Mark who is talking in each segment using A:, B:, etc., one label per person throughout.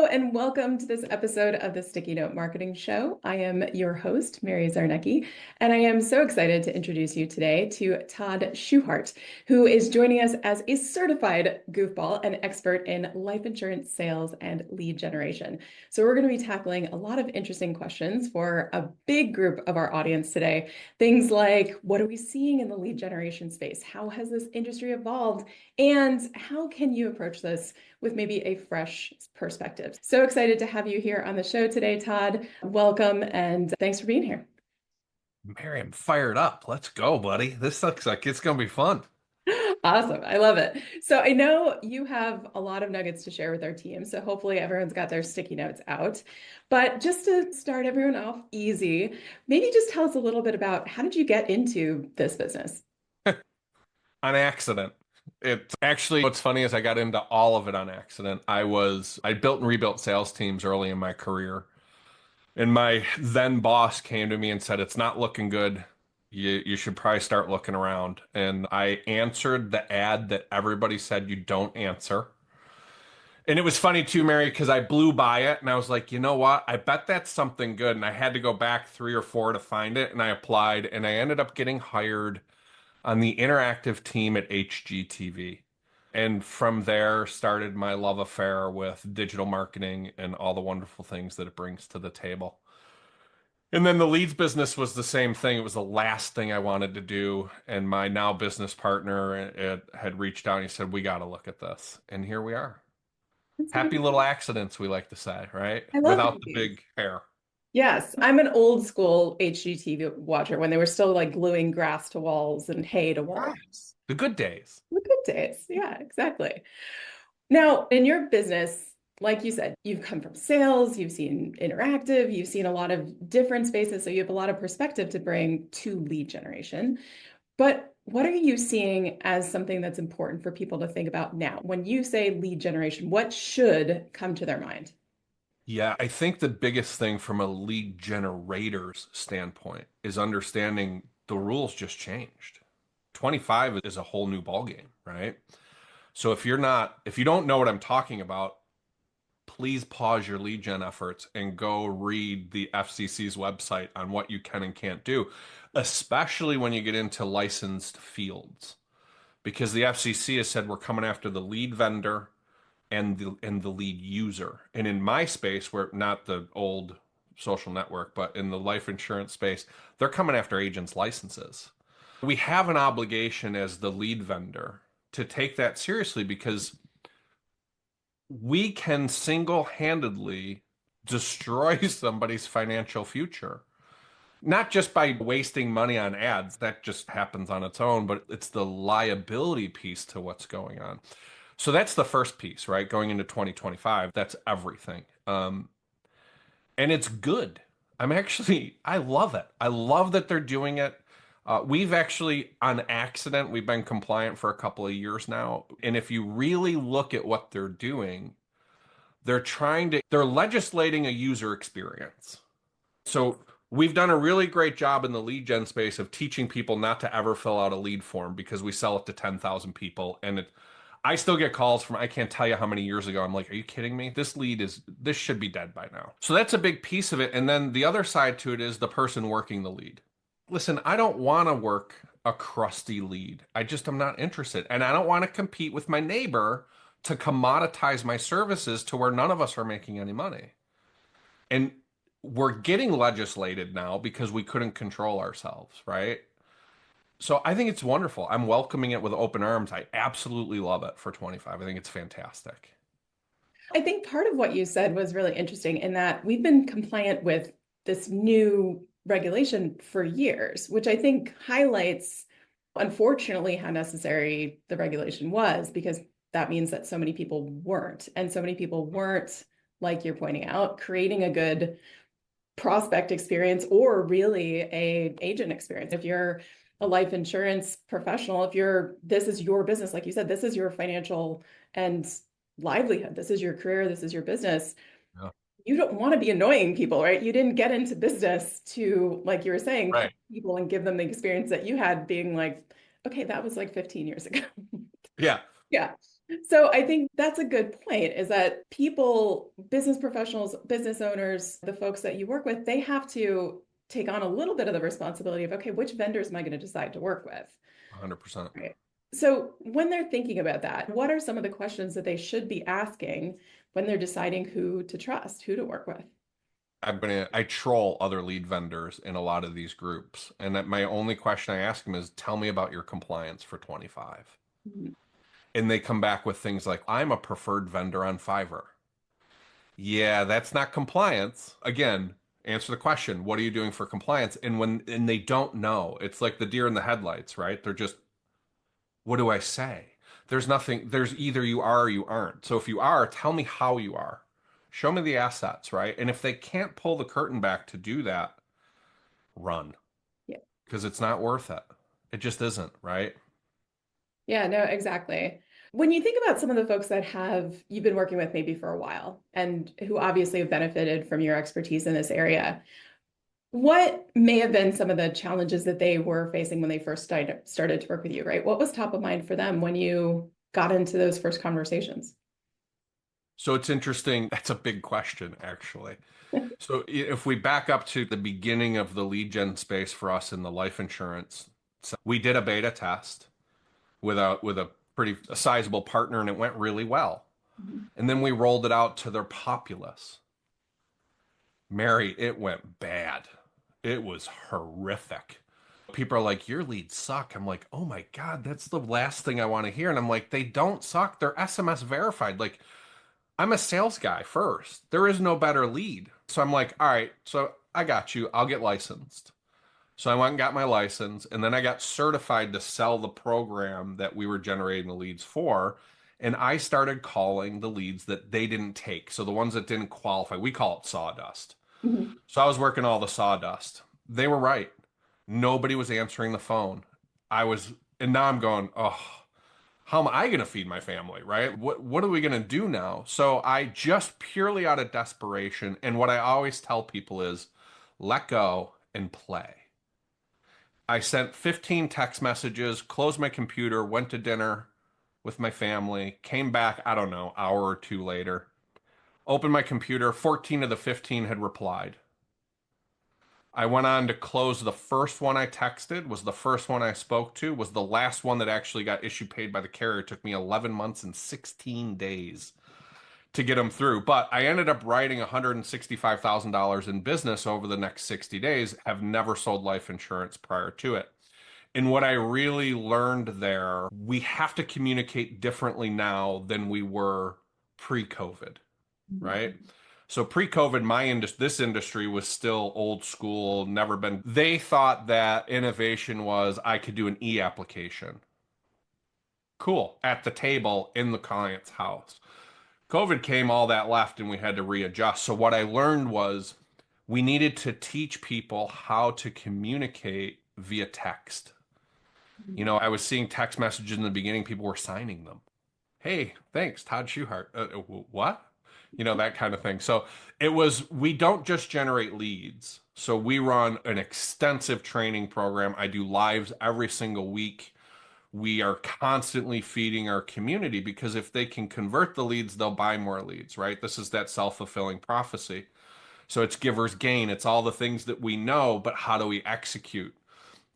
A: and welcome to this episode of the Sticky Note Marketing Show. I am your host, Mary Czarnecki, and I am so excited to introduce you today to Todd Schuhart, who is joining us as a certified goofball and expert in life insurance sales and lead generation. So we're going to be tackling a lot of interesting questions for a big group of our audience today. Things like, what are we seeing in the lead generation space? How has this industry evolved? And how can you approach this with maybe a fresh perspective? So excited to have you here on the show today, Todd. Welcome, and thanks for being here.
B: Mary, I'm fired up. Let's go, buddy. This looks like it's going to be fun.
A: Awesome. I love it. So I know you have a lot of nuggets to share with our team. So hopefully everyone's got their sticky notes out. But just to start everyone off easy, maybe just tell us a little bit about how did you get into this business?
B: On accident. It actually, what's funny is I got into all of it on accident. I built and rebuilt sales teams early in my career. And my then boss came to me and said, "It's not looking good. You should probably start looking around." And I answered the ad that everybody said you don't answer. And it was funny too, Mary, because I blew by it and I was like, you know what? I bet that's something good. And I had to go back three or four to find it. And I applied and I ended up getting hired on the interactive team at HGTV. And from there started my love affair with digital marketing and all the wonderful things that it brings to the table. And then the leads business was the same thing. It was the last thing I wanted to do. And my now business partner had reached out and he said, "We got to look at this." And here we are.
A: That's
B: Happy
A: amazing.
B: little accidents, we like to say, right?
A: I love
B: Without the
A: these.
B: big hair.
A: Yes, I'm an old school HGTV watcher when they were still like gluing grass to walls and hay to walls.
B: Yes. The good days.
A: The good days. Yeah, exactly. Now, in your business, like you said, you've come from sales, you've seen interactive, you've seen a lot of different spaces. So you have a lot of perspective to bring to lead generation. But what are you seeing as something that's important for people to think about now? When you say lead generation, what should come to their mind?
B: Yeah, I think the biggest thing from a lead generator's standpoint is understanding the rules just changed. 25 is a whole new ballgame, right? So if you don't know what I'm talking about, please pause your lead gen efforts and go read the FCC's website on what you can and can't do, especially when you get into licensed fields. Because the FCC has said we're coming after the lead vendor and the lead user. And in my space, where not the old social network, but in the life insurance space, they're coming after agents' licenses. We have an obligation as the lead vendor to take that seriously because we can single-handedly destroy somebody's financial future. Not just by wasting money on ads, that just happens on its own, but it's the liability piece to what's going on. So that's the first piece, right? Going into 2025, that's everything. And it's good. I love it. I love that they're doing it. We've actually, on accident, we've been compliant for a couple of years now. And if you really look at what they're doing, they're legislating a user experience. So we've done a really great job in the lead gen space of teaching people not to ever fill out a lead form because we sell it to 10,000 people. I still get calls from, I can't tell you how many years ago. I'm like, are you kidding me? This should be dead by now. So that's a big piece of it. And then the other side to it is the person working the lead. Listen, I don't want to work a crusty lead. I'm not interested. And I don't want to compete with my neighbor to commoditize my services to where none of us are making any money. And we're getting legislated now because we couldn't control ourselves, right? So I think it's wonderful. I'm welcoming it with open arms. I absolutely love it for 25. I think it's fantastic.
A: I think part of what you said was really interesting in that we've been compliant with this new regulation for years, which I think highlights, unfortunately, how necessary the regulation was, because that means that so many people weren't. And so many people weren't, like you're pointing out, creating a good prospect experience or really a agent experience. If you're a life insurance professional, this is your business, like you said, this is your financial and livelihood, this is your career, this is your business.
B: Yeah.
A: You don't want to be annoying people, right? You didn't get into business to, like you were saying, help
B: Right.
A: people and give them the experience that you had being like, okay, that was like 15 years ago.
B: Yeah.
A: Yeah. So I think that's a good point is that people, business professionals, business owners, the folks that you work with, they have to take on a little bit of the responsibility of, okay, which vendors am I going to decide to work with?
B: 100%.
A: Right. So when they're thinking about that, what are some of the questions that they should be asking when they're deciding who to trust, who to work with?
B: I troll other lead vendors in a lot of these groups. And that my only question I ask them is, tell me about your compliance for 25.
A: Mhm.
B: And they come back with things like, I'm a preferred vendor on Fiverr. Yeah, that's not compliance. Again, answer the question, what are you doing for compliance? And they don't know. It's like the deer in the headlights, right? They're just, what do I say? There's nothing, there's either you are or you aren't. So if you are, tell me how you are. Show me the assets, right? And if they can't pull the curtain back to do that, run
A: Yeah.
B: because it's not worth it. It just isn't, right?
A: Yeah, no, exactly. When you think about some of the folks that have you've been working with maybe for a while and who obviously have benefited from your expertise in this area, what may have been some of the challenges that they were facing when they first started to work with you, right? What was top of mind for them when you got into those first conversations?
B: So it's interesting. That's a big question, actually. So if we back up to the beginning of the lead gen space for us in the life insurance, so we did a beta test with a pretty a sizable partner, and it went really well.
A: Mhm.
B: And then we rolled it out to their populace. Mary, it went bad. It was horrific. People are like, your leads suck. I'm like, oh my God, that's the last thing I want to hear. And I'm like, they don't suck. They're SMS verified. Like, I'm a sales guy first. There is no better lead. So I'm like, all right, so I got you. I'll get licensed. So I went and got my license, and then I got certified to sell the program that we were generating the leads for. And I started calling the leads that they didn't take. So the ones that didn't qualify, we call it sawdust.
A: Mhm.
B: So I was working all the sawdust. They were right. Nobody was answering the phone. I was, and now I'm going, oh, how am I going to feed my family, right? What are we going to do now? So I just purely out of desperation, and what I always tell people is let go and play. I sent 15 text messages, closed my computer, went to dinner with my family, came back, I don't know, hour or two later, opened my computer, 14 of the 15 had replied. I went on to close the first one I texted, was the first one I spoke to, was the last one that actually got issue paid by the carrier. It took me 11 months and 16 days to get them through. But I ended up writing $165,000 in business over the next 60 days, have never sold life insurance prior to it. And what I really learned there, we have to communicate differently now than we were pre-COVID, right?
A: Mhm.
B: So pre-COVID, this industry was still old school, never been. They thought that innovation was I could do an e-application. Cool, at the table in the client's house. COVID came, all that left, and we had to readjust. So what I learned was we needed to teach people how to communicate via text. You
A: Mhm.
B: know, I was seeing text messages in the beginning, people were signing them. Hey, thanks, Todd Schuhart. What? You know, that kind of thing. So we don't just generate leads. So we run an extensive training program. I do lives every single week. We are constantly feeding our community because if they can convert the leads, they'll buy more leads, right? This is that self-fulfilling prophecy. So it's givers gain. It's all the things that we know, but how do we execute?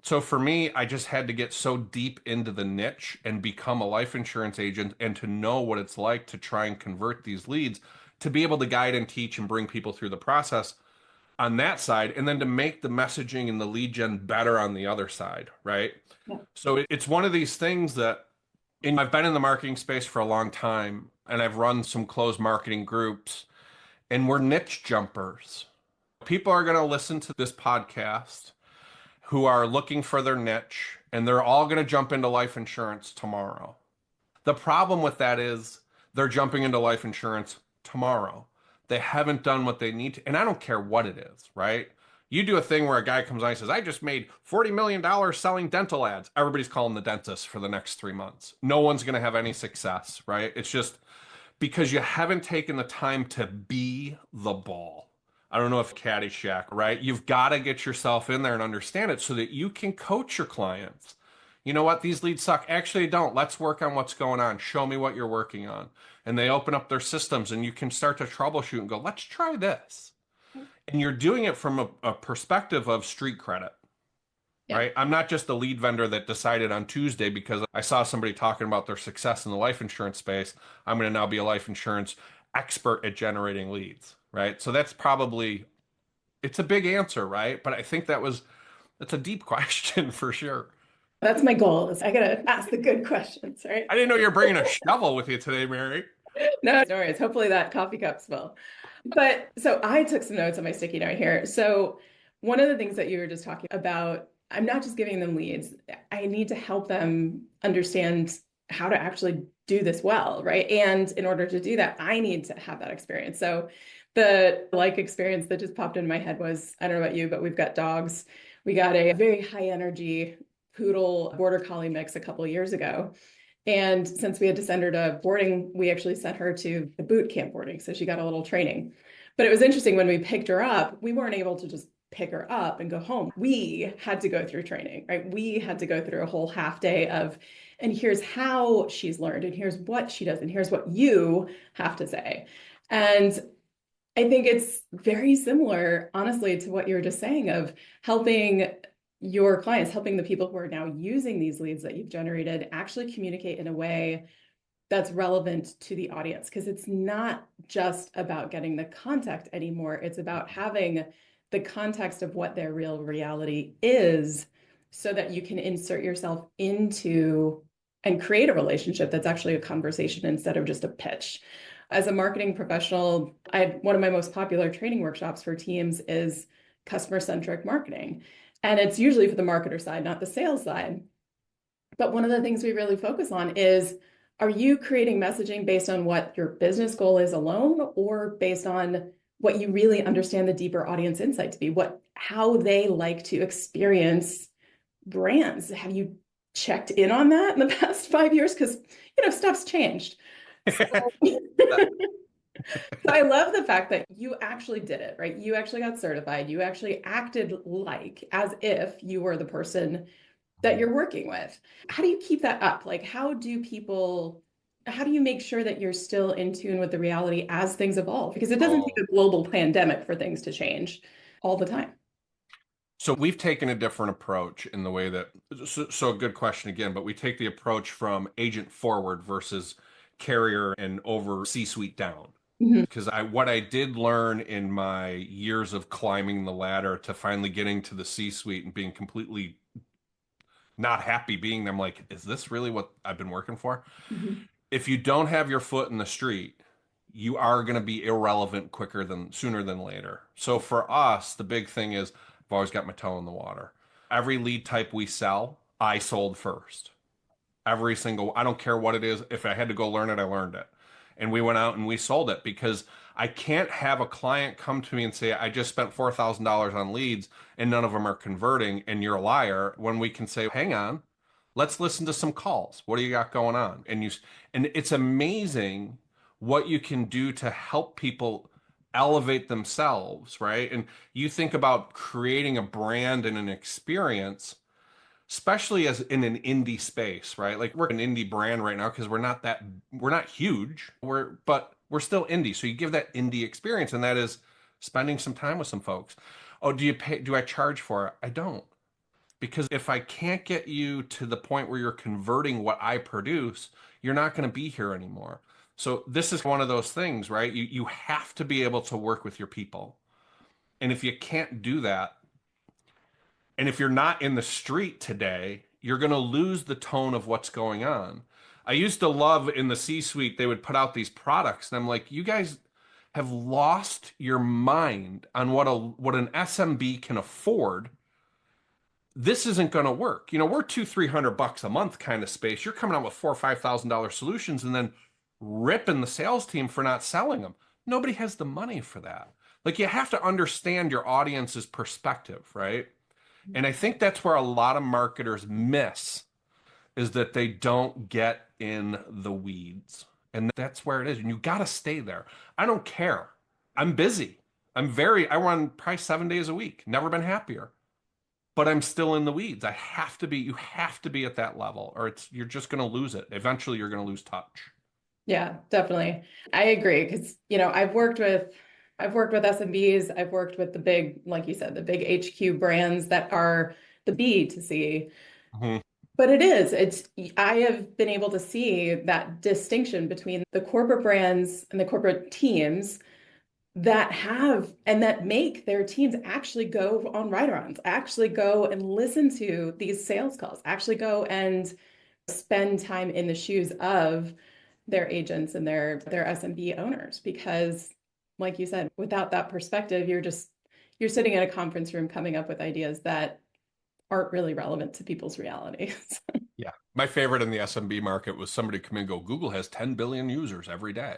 B: So for me, I just had to get so deep into the niche and become a life insurance agent and to know what it's like to try and convert these leads, to be able to guide and teach and bring people through the process on that side, and then to make the messaging and the lead gen better on the other side, right?
A: Yeah.
B: So it's one of these things that, and I've been in the marketing space for a long time, and I've run some closed marketing groups, and we're niche jumpers. People are going to listen to this podcast who are looking for their niche, and they're all going to jump into life insurance tomorrow. The problem with that is they're jumping into life insurance tomorrow. They haven't done what they need to, and I don't care what it is, right? You do a thing where a guy comes on and says, I just made $40 million selling dental ads. Everybody's calling the dentist for the next 3 months. No one's going to have any success, right? It's just because you haven't taken the time to be the ball. I don't know if Caddyshack, right? You've got to get yourself in there and understand it so that you can coach your clients. You know what? These leads suck. Actually, they don't. Let's work on what's going on. Show me what you're working on. And they open up their systems and you can start to troubleshoot and go, let's try this. And you're doing it from a perspective of street credit,
A: Yeah.
B: right? I'm not just a lead vendor that decided on Tuesday because I saw somebody talking about their success in the life insurance space. I'm going to now be a life insurance expert at generating leads, right? So that's probably, it's a big answer, right? But I think that's a deep question for sure.
A: That's my goal is I gotta ask the good questions, right?
B: I didn't know you were bringing a shovel with you today, Mary.
A: No, no worries. Hopefully that coffee cup's full. But so I took some notes on my sticky note here. So one of the things that you were just talking about, I'm not just giving them leads. I need to help them understand how to actually do this well, right? And in order to do that, I need to have that experience. So the like experience that just popped into my head was, I don't know about you, but we've got dogs. We got a very high energy poodle border collie mix a couple of years ago. And since we had to send her to boarding, we actually sent her to the boot camp boarding. So she got a little training. But it was interesting when we picked her up, we weren't able to just pick her up and go home. We had to go through training, right? We had to go through a whole half day of, and here's how she's learned, and here's what she does, and here's what you have to say. And I think it's very similar, honestly, to what you were just saying of helping your clients, helping the people who are now using these leads that you've generated actually communicate in a way that's relevant to the audience. Because it's not just about getting the contact anymore. It's about having the context of what their real reality is so that you can insert yourself into and create a relationship that's actually a conversation instead of just a pitch. As a marketing professional, one of my most popular training workshops for teams is customer-centric marketing. And it's usually for the marketer side, not the sales side. But one of the things we really focus on is, are you creating messaging based on what your business goal is alone, or based on what you really understand the deeper audience insight to be, how they like to experience brands? Have you checked in on that in the past 5 years? Because, stuff's changed. So, so I love the fact that you actually did it, right? You actually got certified. You actually acted like as if you were the person that you're working with. How do you keep that up? Like, how do you make sure that you're still in tune with the reality as things evolve? Because it doesn't take
B: Oh,
A: a global pandemic for things to change all the time.
B: so we've taken a different approach in the way that, so a good question again, but we take the approach from agent forward versus carrier and over C-suite down.
A: Mhm.
B: Because what I did learn in my years of climbing the ladder to finally getting to the C-suite and being completely not happy being there, I'm like, is this really what I've been working for?
A: Mhm.
B: If you don't have your foot in the street, you are going to be irrelevant sooner than later. So for us, the big thing is I've always got my toe in the water. Every lead type we sell, I sold first. Every single, I don't care what it is. If I had to go learn it, I learned it. And we went out and we sold it because I can't have a client come to me and say, I just spent $4,000 on leads and none of them are converting and you're a liar, when we can say, hang on, let's listen to some calls. What do you got going on? And it's amazing what you can do to help people elevate themselves, right? And you think about creating a brand and an experience, especially as in an indie space, right? Like we're an indie brand right now because we're not huge. But we're still indie. So you give that indie experience, and that is spending some time with some folks. Oh, do I charge for it? I don't. Because if I can't get you to the point where you're converting what I produce, you're not going to be here anymore. So this is one of those things, right? You have to be able to work with your people. And if you can't do that, and if you're not in the street today, you're going to lose the tone of what's going on. I used to love in the C-suite, they would put out these products, and I'm like, you guys have lost your mind on what an SMB can afford. This isn't going to work. We're 200-300 bucks a month kind of space. You're coming out with $4,000 or $5,000 solutions and then ripping the sales team for not selling them. Nobody has the money for that. Like you have to understand your audience's perspective, right? And I think that's where a lot of marketers miss, is that they don't get in the weeds. And that's where it is. And you got to stay there. I don't care. I'm busy. I run probably 7 days a week. Never been happier. but I'm still in the weeds. You have to be at that level, or you're just going to lose it. Eventually, you're going to lose touch.
A: Yeah, definitely. I agree because, I've worked with SMBs, I've worked with the big, like you said, the big HQ brands that are the B to C.
B: Mhm.
A: But I have been able to see that distinction between the corporate brands and the corporate teams that have and that make their teams actually go on ride-arounds, actually go and listen to these sales calls, actually go and spend time in the shoes of their agents and their SMB owners. Because, like you said, without that perspective, you're sitting in a conference room coming up with ideas that aren't really relevant to people's realities.
B: Yeah. My favorite in the SMB market was somebody come in and go, Google has 10 billion users every day.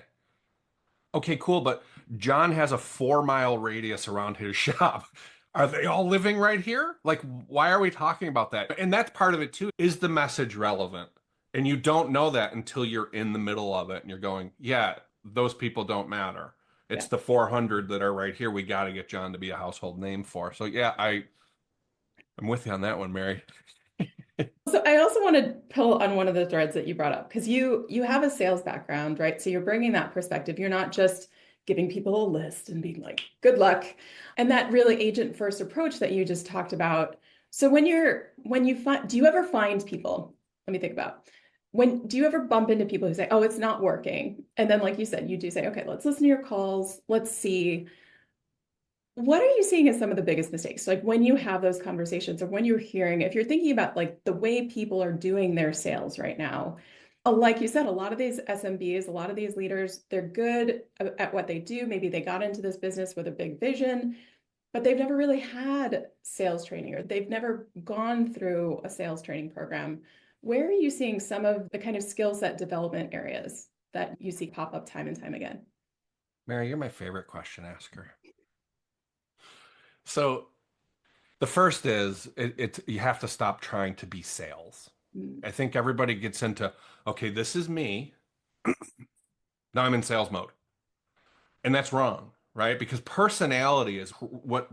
B: Okay, cool, but John has a 4 mile radius around his shop. Are they all living right here? Like, why are we talking about that? And that's part of it too. Is the message relevant? And you don't know that until you're in the middle of it and you're going, yeah, those people don't matter.
A: Yeah.
B: It's the 400 that are right here. We got to get John to be a household name for. So yeah, I'm with you on that one, Mary.
A: So I also want to pull on one of the threads that you brought up because you have a sales background, right? So you're bringing that perspective. You're not just giving people a list and being like, "Good luck," and that really agent first approach that you just talked about. So when you find, do you ever find people? Let me think about when do you ever bump into people who say, "Oh, it's not working," and then like you said, you do say, "Okay, let's listen to your calls. Let's see." What are you seeing as some of the biggest mistakes? Like when you have those conversations or when you're hearing, if you're thinking about like the way people are doing their sales right now, like you said, a lot of these SMBs, a lot of these leaders, they're good at what they do. Maybe they got into this business with a big vision, but they've never really had sales training or they've never gone through a sales training program. Where are you seeing some of the kind of skill set development areas that you see pop up time and time again?
B: Mary, you're my favorite question asker. So the first is you have to stop trying to be sales.
A: Mm,
B: I think everybody gets into, okay, this is me. Now I'm in sales mode. And that's wrong, right? Because personality is what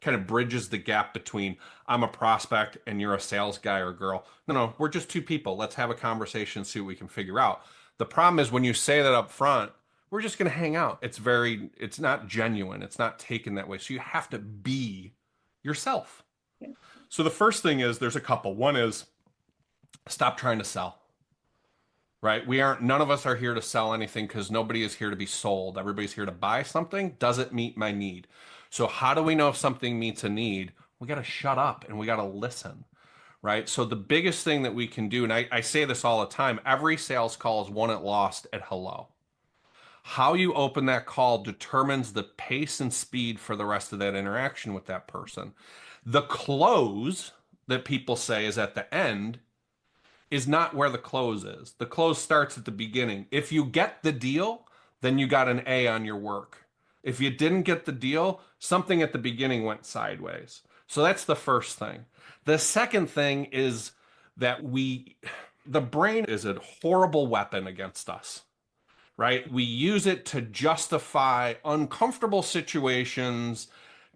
B: kind of bridges the gap between I'm a prospect and you're a sales guy or girl. No, we're just two people. Let's have a conversation, see what we can figure out. The problem is when you say that up front, we're just going to hang out. It's not genuine. It's not taken that way. So you have to be yourself.
A: yeah,
B: So the first thing is there's a couple. One is stop trying to sell, right? None of us are here to sell anything because nobody is here to be sold. Everybody's here to buy something. Does it meet my need? So how do we know if something meets a need? We got to shut up and we got to listen, right? So the biggest thing that we can do, and I say this all the time, every sales call is won at lost at hello. How you open that call determines the pace and speed for the rest of that interaction with that person. The close that people say is at the end is not where the close is. The close starts at the beginning. If you get the deal, then you got an A on your work. If you didn't get the deal, something at the beginning went sideways. So that's the first thing. The second thing is that the brain is a horrible weapon against us, right? We use it to justify uncomfortable situations,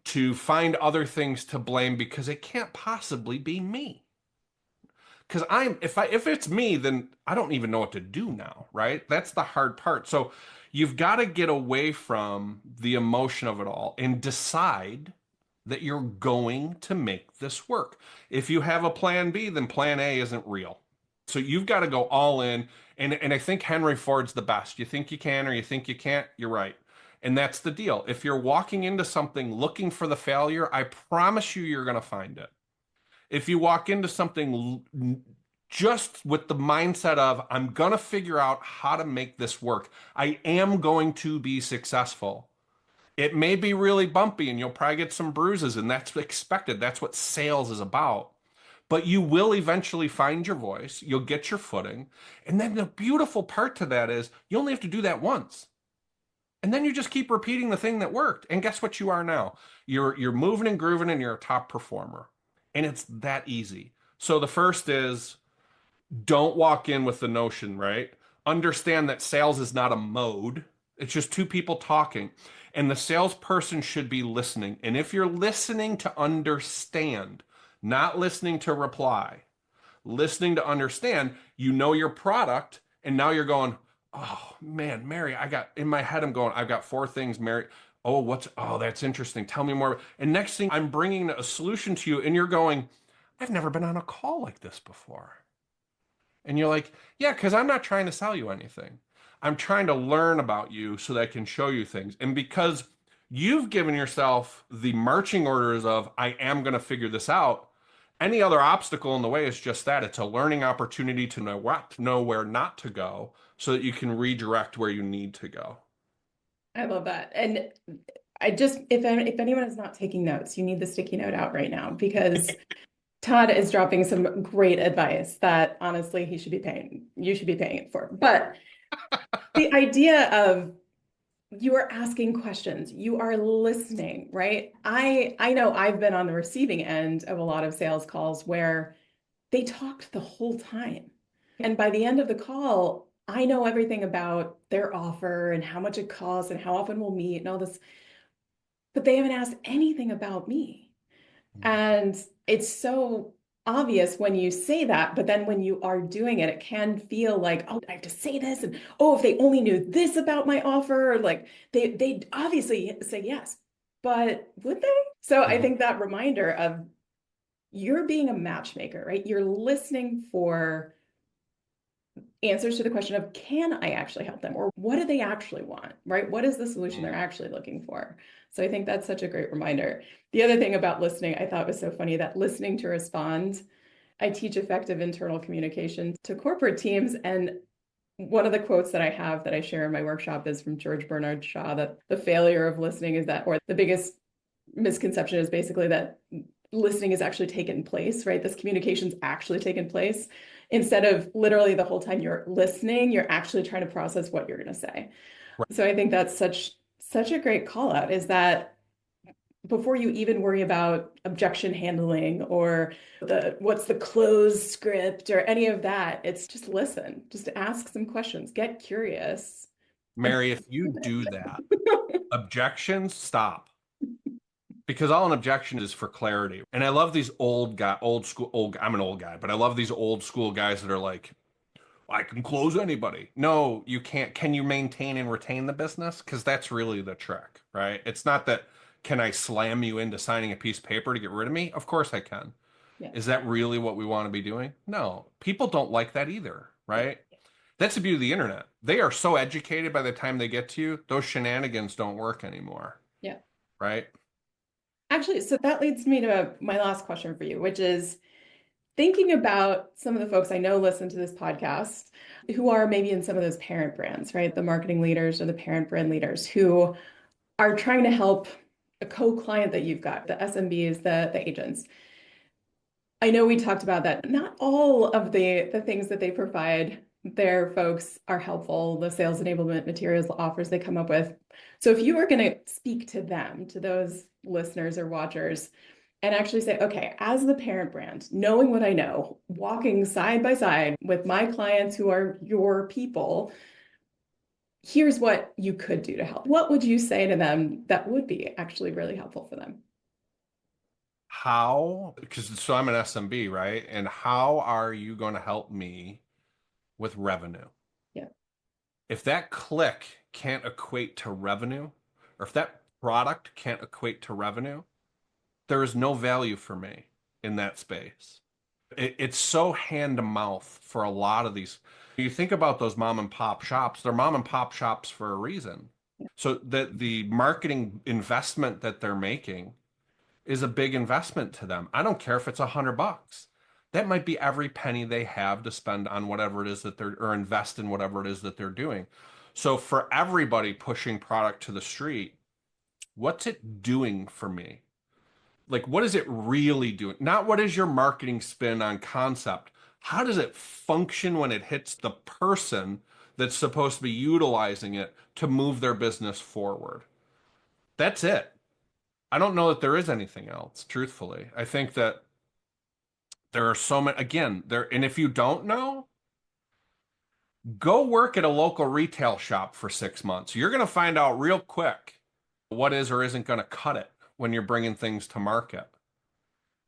B: to find other things to blame because it can't possibly be me. Because if it's me, then I don't even know what to do now, right? That's the hard part. So you've got to get away from the emotion of it all and decide that you're going to make this work. If you have a plan B, then plan A isn't real. So you've got to go all in. And I think Henry Ford's the best. You think you can or you think you can't, you're right. And that's the deal. If you're walking into something looking for the failure, I promise you're going to find it. If you walk into something just with the mindset of, I'm going to figure out how to make this work, I am going to be successful. It may be really bumpy and you'll probably get some bruises, and that's expected. That's what sales is about. But you will eventually find your voice, you'll get your footing. And then the beautiful part to that is you only have to do that once. And then you just keep repeating the thing that worked. And guess what you are now? You're moving and grooving and you're a top performer. And it's that easy. So the first is don't walk in with the notion, right? Understand that sales is not a mode. It's just two people talking. And the salesperson should be listening. And if you're listening to understand, not listening to reply, listening to understand. You know your product, and now you're going, oh man, Mary, I got in my head, I'm going, I've got four things, Mary. Oh, oh, that's interesting. Tell me more. And next thing, I'm bringing a solution to you, and you're going, I've never been on a call like this before. And you're like, yeah, because I'm not trying to sell you anything. I'm trying to learn about you so that I can show you things. And because you've given yourself the marching orders of, I am going to figure this out, any other obstacle in the way is just that. It's a learning opportunity to know what, know where not to go so that you can redirect where you need to go.
A: I love that. And if anyone is not taking notes, you need the sticky note out right now because Todd is dropping some great advice that honestly you should be paying it for. But the idea of you are asking questions, you are listening, right? I know I've been on the receiving end of a lot of sales calls where they talked the whole time. And by the end of the call, I know everything about their offer and how much it costs and how often we'll meet and all this, but they haven't asked anything about me. And it's so obvious when you say that, but then when you are doing it, it can feel like, oh, I have to say this, and oh, if they only knew this about my offer, like they obviously say yes, but would they? So I
B: Mhm.
A: think that reminder of you're being a matchmaker, right? You're listening for answers to the question of, can I actually help them? Or what do they actually want, right? What is the solution they're actually looking for? So I think that's such a great reminder. The other thing about listening, I thought was so funny that listening to respond, I teach effective internal communication to corporate teams. And one of the quotes that I have that I share in my workshop is from George Bernard Shaw, that the failure of listening is that, or the biggest misconception is basically that listening is actually taken place, right? This communication's actually taken place. Instead of literally the whole time you're listening, you're actually trying to process what you're going to say.
B: Right.
A: So I think that's such a great call out is that before you even worry about objection handling or what's the close script or any of that, it's just listen, just ask some questions, get curious. And
B: Mary, if you do that, objections stop. Because all an objection is for clarity. And I love these old school, I'm an old guy, but I love these old school guys that are like, I can close anybody. No, you can't. Can you maintain and retain the business? Because that's really the trick, right? It's not that, can I slam you into signing a piece of paper to get rid of me? Of course I can.
A: yeah,
B: Is that really what we want to be doing? No, people don't like that either, right? That's the beauty of the internet. They are so educated by the time they get to you, those shenanigans don't work anymore,
A: yeah.
B: right?
A: Actually, so that leads me to my last question for you, which is thinking about some of the folks I know listen to this podcast who are maybe in some of those parent brands, right? The marketing leaders or the parent brand leaders who are trying to help a co-client that you've got, the SMBs, the agents. I know we talked about that. Not all of the things that they provide their folks are helpful, the sales enablement materials, the offers they come up with. So if you were going to speak to them, to those listeners or watchers, and actually say, okay, as the parent brand, knowing what I know, walking side by side with my clients who are your people, here's what you could do to help. What would you say to them that would be actually really helpful for them?
B: How, because so I'm an SMB, right? And how are you going to help me with revenue?
A: Yeah.
B: If that click can't equate to revenue, or if that product can't equate to revenue, there is no value for me in that space. It's so hand to mouth for a lot of these. You think about those mom and pop shops, they're mom and pop shops for a reason. So that the marketing investment that they're making is a big investment to them. I don't care if it's $100. That might be every penny they have to spend on whatever it is that they're, or invest in whatever it is that they're doing. So for everybody pushing product to the street, what's it doing for me? Like, what is it really doing? Not what is your marketing spin on concept. How does it function when it hits the person that's supposed to be utilizing it to move their business forward? That's it. I don't know that there is anything else, truthfully. I think that there are so many, again, there, and if you don't know, go work at a local retail shop for 6 months. You're going to find out real quick what is or isn't going to cut it when you're bringing things to market.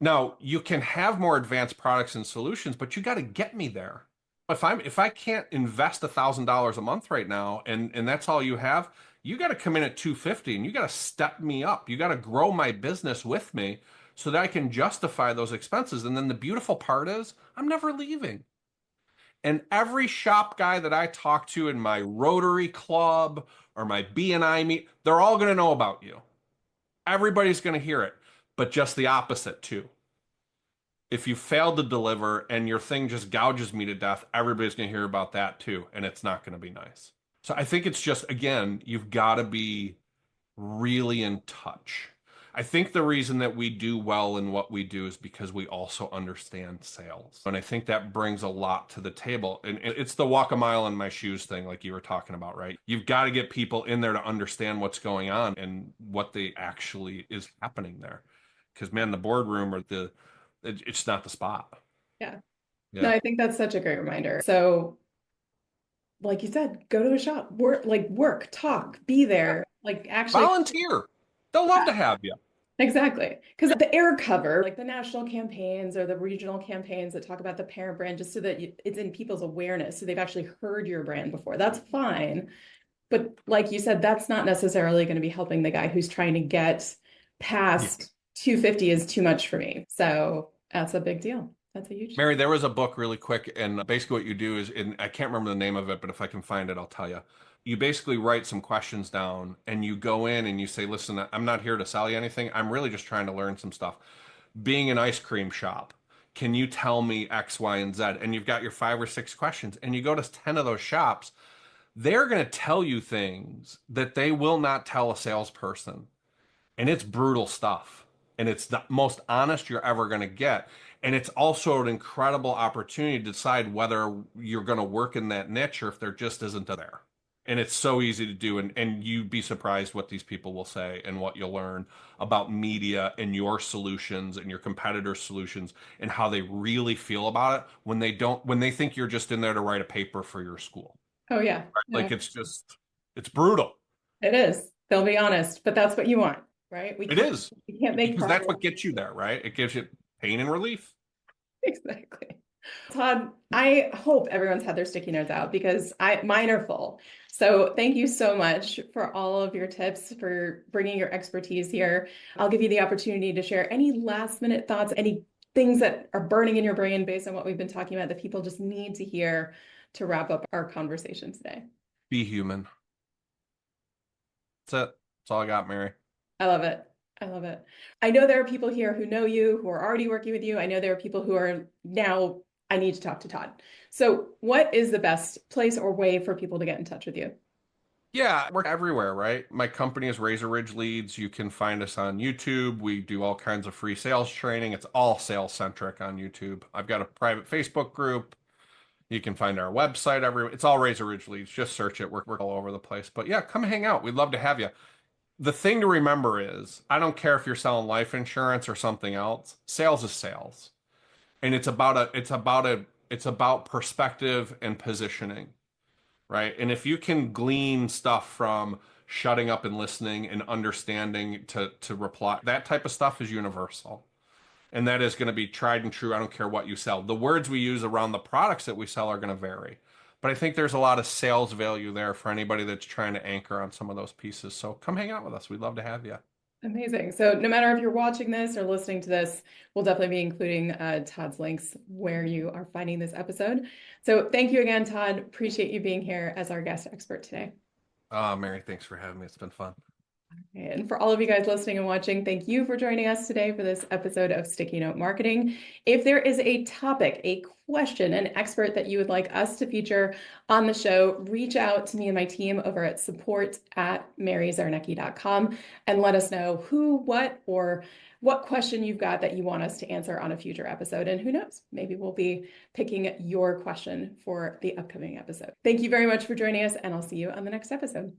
B: Now, you can have more advanced products and solutions, but you got to get me there. If I can't invest $1,000 a month right now and that's all you have, you got to come in at 250 and you got to step me up. You got to grow my business with me so that I can justify those expenses. And then the beautiful part is I'm never leaving. And every shop guy that I talk to in my Rotary Club or my BNI meet, they're all going to know about you. Everybody's going to hear it, but just the opposite too. If you fail to deliver and your thing just gouges me to death, everybody's going to hear about that too, and it's not going to be nice. So I think it's just, again, you've got to be really in touch. I think the reason that we do well in what we do is because we also understand sales. And I think that brings a lot to the table. And it's the walk a mile in my shoes thing, like you were talking about, right? You've got to get people in there to understand what's going on and what they actually is happening there. Because, man, the boardroom or it's not the spot.
A: Yeah. No,
B: Yeah.
A: I think that's such a great reminder. So, like you said, go to a shop, work, talk, be
B: Yeah.
A: there, like actually.
B: Volunteer. They'll love
A: Yeah,
B: to have you.
A: exactly. Because the air cover, like the national campaigns or the regional campaigns that talk about the parent brand, just so that it's in people's awareness, so they've actually heard your brand before. That's fine. But like you said, that's not necessarily going to be helping the guy who's trying to get
B: Yeah.
A: past 250 is too much for me. So that's a big deal. That's a huge deal.
B: Mary, there was a book really quick, and basically what you do is, and I can't remember the name of it, but if I can find it, I'll tell you. You basically write some questions down and you go in and you say, listen, I'm not here to sell you anything. I'm really just trying to learn some stuff. Being an ice cream shop, can you tell me X, Y, and Z? And you've got your 5 or 6 questions, and you go to 10 of those shops, they're going to tell you things that they will not tell a salesperson. And it's brutal stuff. And it's the most honest you're ever going to get. And it's also an incredible opportunity to decide whether you're going to work in that niche or if there just isn't a there. And it's so easy to do. And you'd be surprised what these people will say and what you'll learn about media and your solutions and your competitors' solutions and how they really feel about it when they think you're just in there to write a paper for your school.
A: Oh yeah.
B: Right?
A: No,
B: Like it's brutal.
A: it is. They'll be honest, but that's what you want, right?
B: It is.
A: We can't make
B: Because that's
A: progress.
B: what gets you there, right? It gives you pain and relief.
A: Exactly. Todd, I hope everyone's had their sticky notes out because mine are full. So thank you so much for all of your tips, for bringing your expertise here. I'll give you the opportunity to share any last minute thoughts, any things that are burning in your brain based on what we've been talking about that people just need to hear to wrap up our conversation today.
B: Be human. That's it. That's all I got, Mary.
A: I love it. I love it. I know there are people here who know you, who are already working with you. I know there are people who are now, I need to talk to Todd. So, what is the best place or way for people to get in touch with you?
B: Yeah, we're everywhere, right? My company is Razor Ridge Leads. You can find us on YouTube. We do all kinds of free sales training. It's all sales centric on YouTube. I've got a private Facebook group. You can find our website everywhere. It's all Razor Ridge Leads. Just search it. We're all over the place. But yeah, come hang out. We'd love to have you. The thing to remember is, I don't care if you're selling life insurance or something else. Sales is sales. And it's about perspective and positioning, right? And if you can glean stuff from shutting up and listening and understanding to reply, that type of stuff is universal. And that is going to be tried and true. I don't care what you sell. The words we use around the products that we sell are going to vary. But I think there's a lot of sales value there for anybody that's trying to anchor on some of those pieces. So come hang out with us. We'd love to have you.
A: Amazing. So, no matter if you're watching this or listening to this, we'll definitely be including Todd's links where you are finding this episode. So, thank you again, Todd. Appreciate you being here as our guest expert today.
B: Mary, thanks for having me. It's been fun.
A: And for all of you guys listening and watching, thank you for joining us today for this episode of Sticky Note Marketing. If there is a topic, a question, an expert that you would like us to feature on the show, reach out to me and my team over at support@maryczarnecki.com and let us know who, what, or what question you've got that you want us to answer on a future episode. And who knows, maybe we'll be picking your question for the upcoming episode. Thank you very much for joining us, and I'll see you on the next episode.